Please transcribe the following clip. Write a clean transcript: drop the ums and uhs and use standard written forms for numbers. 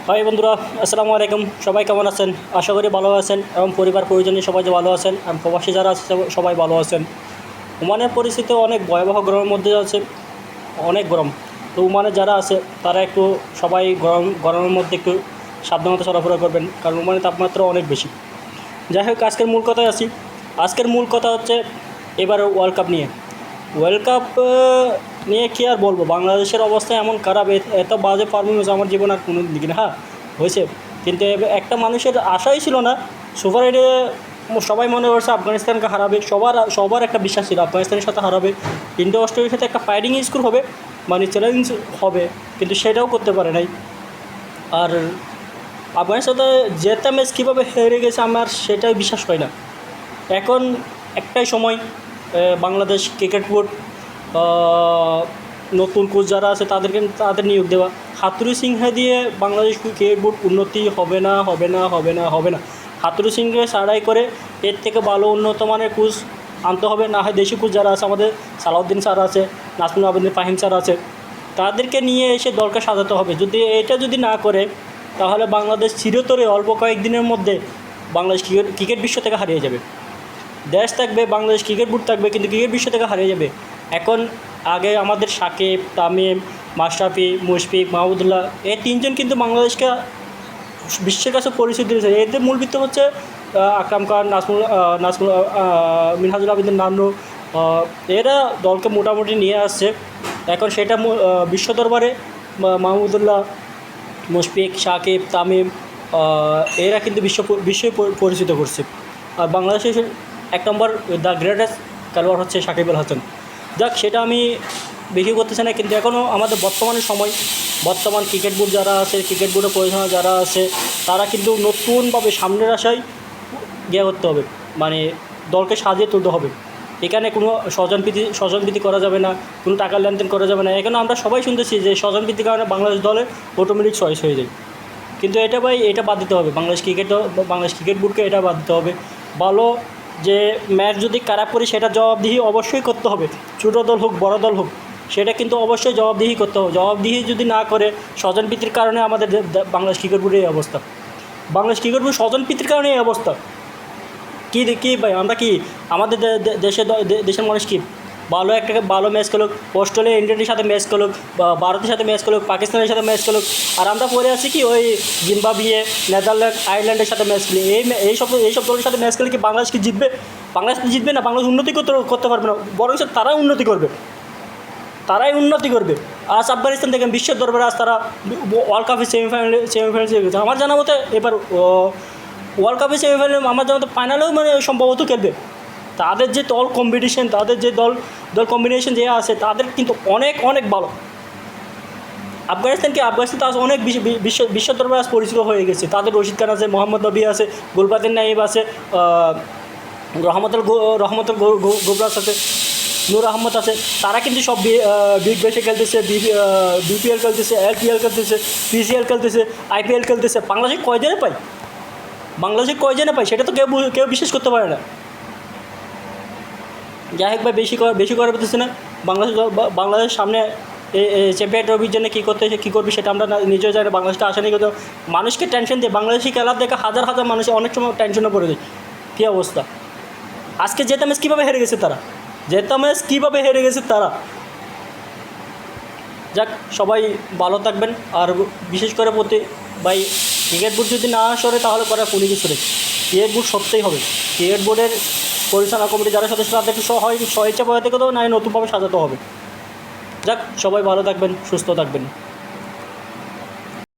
High বন্ধুরা, আসসালামু আলাইকুম। সবাই কেমন আছেন? আশা করি ভালো আছেন এবং পরিবার পরিজনের সবাই যে ভালো আছেন এবং প্রবাসী যারা আছে সবাই ভালো আছেন। ওমানের পরিস্থিতি অনেক ভয়াবহ গরমের মধ্যে আছে, অনেক গরম। তো ওমানে যারা আছে তারা একটু সবাই গরমের মধ্যে একটু সাবধানতা চলাফেরা করবেন, কারণ ওমানের তাপমাত্রা অনেক বেশি। যাই হোক, আজকের মূল কথায় আসি। আজকের মূল কথা হচ্ছে এবার ওয়ার্ল্ড কাপ নিয়ে। ওয়ার্ল্ড কাপ নিয়ে কী আর বলবো, বাংলাদেশের অবস্থা এমন খারাপ, এত বাজে পারফরমেন্স আমার জীবন আর কোনো দিকে না। হ্যাঁ হয়েছে, কিন্তু একটা মানুষের আশাই ছিল না সুপার এইটে। সবাই মনে করছে আফগানিস্তানকে হারাবে, সবার একটা বিশ্বাস ছিল আফগানিস্তানের সাথে হারাবে, ইন্ডিয়া অস্ট্রেলিয়ার সাথে একটা ফাইটিং স্কোর হবে, মানে চ্যালেঞ্জ হবে, কিন্তু সেটাও করতে পারে নাই। আর আফগানিস্তানের সাথে জেতা ম্যাচ কীভাবে হেরে গেছে আমার সেটাই বিশ্বাস হয় না। এখন একটাই সময়, বাংলাদেশ ক্রিকেট বোর্ড নতুন কোচ যারা আছে তাদের নিয়োগ দেওয়া। হাতুরু সিংহে দিয়ে বাংলাদেশ ক্রিকেট বোর্ড উন্নতি হবে না, হবে না, হবে না, হবে না। হাতুরু সিংহে ছাড়াই করে এর থেকে ভালো উন্নত মানের কোচ আনতে হবে, না হয় দেশি কোচ যারা আছে, আমাদের সালাউদ্দিন স্যার আছে, নাজমুল আবেদিন ফাহিম স্যার আছে, তাদেরকে নিয়ে এসে দলকে সাজাতে হবে। যদি না করে তাহলে বাংলাদেশ চিরতরে অল্প কয়েকদিনের মধ্যে বাংলাদেশ ক্রিকেট বিশ্ব থেকে হারিয়ে যাবে। দেশ থাকবে, বাংলাদেশ ক্রিকেট বোর্ড থাকবে, কিন্তু ক্রিকেট বিশ্ব থেকে হারিয়ে যাবে। এখন আগে আমাদের সাকিব, তামিম, মাশরাফি, মুশফিক, মাহমুদুল্লাহ, এই তিনজন কিন্তু বাংলাদেশকে বিশ্বের কাছে পরিচিত দিয়েছে। এদের মূল ভিত্তি হচ্ছে আকরাম খান, নাজমুল মিনহাজুল আবেদিন নান্নু। এরা দলকে মোটামুটি নিয়ে আসছে। এখন সেটা বিশ্ব দরবারে মাহমুদুল্লাহ, মুশফিক, সাকিব, তামিম, এরা কিন্তু বিশ্বই পরিচিত করছে। আর বাংলাদেশের এক নম্বর দ্য গ্রেটেস্ট খেলোয়াড় হচ্ছে সাকিব আল হাসান। যাক, সেটা আমি বিক্রি করতেছি না, কিন্তু এখনও আমাদের বর্তমান ক্রিকেট বোর্ড যারা আছে, ক্রিকেট বোর্ডের পরিচালনা যারা আছে, তারা কিন্তু নতুনভাবে সামনের আশায় করতে হবে, মানে দলকে সাজিয়ে তুলতে হবে। এখানে কোনো স্বজনপ্রীতি করা যাবে না, কোনো টাকার লেনদেন করা যাবে না। এখানে আমরা সবাই শুনতেছি যে স্বজনপ্রীতির কারণে বাংলাদেশ দলে অটোমেটিক চয়েস হয়ে যায়, কিন্তু এটা বাদ দিতে হবে। বাংলাদেশ ক্রিকেট বোর্ডকে এটা বাদ দিতে হবে। ভালো যে ম্যাচ যদি খারাপ করি সেটা জবাবদিহি অবশ্যই করতে হবে, ছোটো দল হোক বড় দল হোক, সেটা কিন্তু অবশ্যই জবাবদিহি করতে হবে। জবাবদিহি যদি না করে, স্বজনপ্রীতির কারণে আমাদের বাংলাদেশ ক্রিকেট বোর্ডের এই অবস্থা। বাংলাদেশ ক্রিকেট বোর্ড স্বজনপ্রীতির কারণে এই অবস্থা। কী ভাই, আমরা কি আমাদের দেশের মানুষ কি ভালো ম্যাচ খেলুক, অস্ট্রেলিয়া ইংল্যান্ডের সাথে ম্যাচ খেলুক, বা ভারতের সাথে ম্যাচ খেলুক, পাকিস্তানের সাথে ম্যাচ খেলুক, আর আমরা পড়ে আছি কি ওই জিম্বাবুয়ে, নেদারল্যান্ড, আয়ারল্যান্ডের সাথে ম্যাচ খেলি। এইসব দলের সাথে ম্যাচ খেলে কি বাংলাদেশ কি জিতবে? বাংলাদেশ জিতবে না, বাংলাদেশ উন্নতি করতে পারবে না, বরং তারাই উন্নতি করবে। আজ আফগানিস্তান দেখেন বিশ্বের দরবারে, আজ তারা ওয়ার্ল্ড কাপের সেমিফাইনালে গেছে। আমার জানা মতে এবার ওয়ার্ল্ড কাপের সেমিফাইনালে আমার জানা মতে ফাইনালেও সম্ভবত খেলবে। তাদের যে কম্পিটিশন, তাদের যে দল কম্বিনেশন যে আছে, তাদের কিন্তু অনেক ভালো। আফগানিস্তান তো আজ অনেক বিশ্ব দরবারে আজ পরিচিত হয়ে গেছে। তাদের রশিদ খান আছে, মোহাম্মদ নবী আছে, গুলবাদিন নাইব আছে, রহমতুল গোবরাজ আছে, নূর আহমদ আছে। তারা কিন্তু সব বিগ ব্যাশে খেলতেছে, বিপিএল খেলতেছে, এলপিএল খেলতেছে, পিসিএল খেলতেছে, আইপিএল খেলতেছে। বাংলাদেশে কয়জনে পায় সেটা তো কেউ বিশ্বাস করতে পারে না। যাই হোক ভাই, বেশি করে পেতেছে না। বাংলাদেশ সামনে চ্যাম্পিয়ন ট্রফির জন্য কী করবে সেটা আমরা নিজেও জানি। বাংলাদেশটা আসা নিয়ে কিন্তু মানুষকে টেনশন দিয়ে, বাংলাদেশি খেলার দেখে হাজার মানুষ অনেক সময় টেনশনে পড়ে যায়। কী অবস্থা! আজকে জেতা ম্যাচ কীভাবে হেরে গেছে তারা! যাক, সবাই ভালো থাকবেন। আর বিশেষ করে ভাই, ক্রিকেট বোর্ড যদি না সরে তাহলে পরে কোনো কিছু নেই। ক্রিকেট বোর্ড সরতেই হবে। ক্রিকেট বোর্ডের পরিচালনা কমিটি যারা সদস্য, তাদেরকে স্বেচ্ছা পদে থেকে দেবো, না নতুনভাবে সাজাতে হবে। যাক, সবাই ভালো থাকবেন, সুস্থ থাকবেন।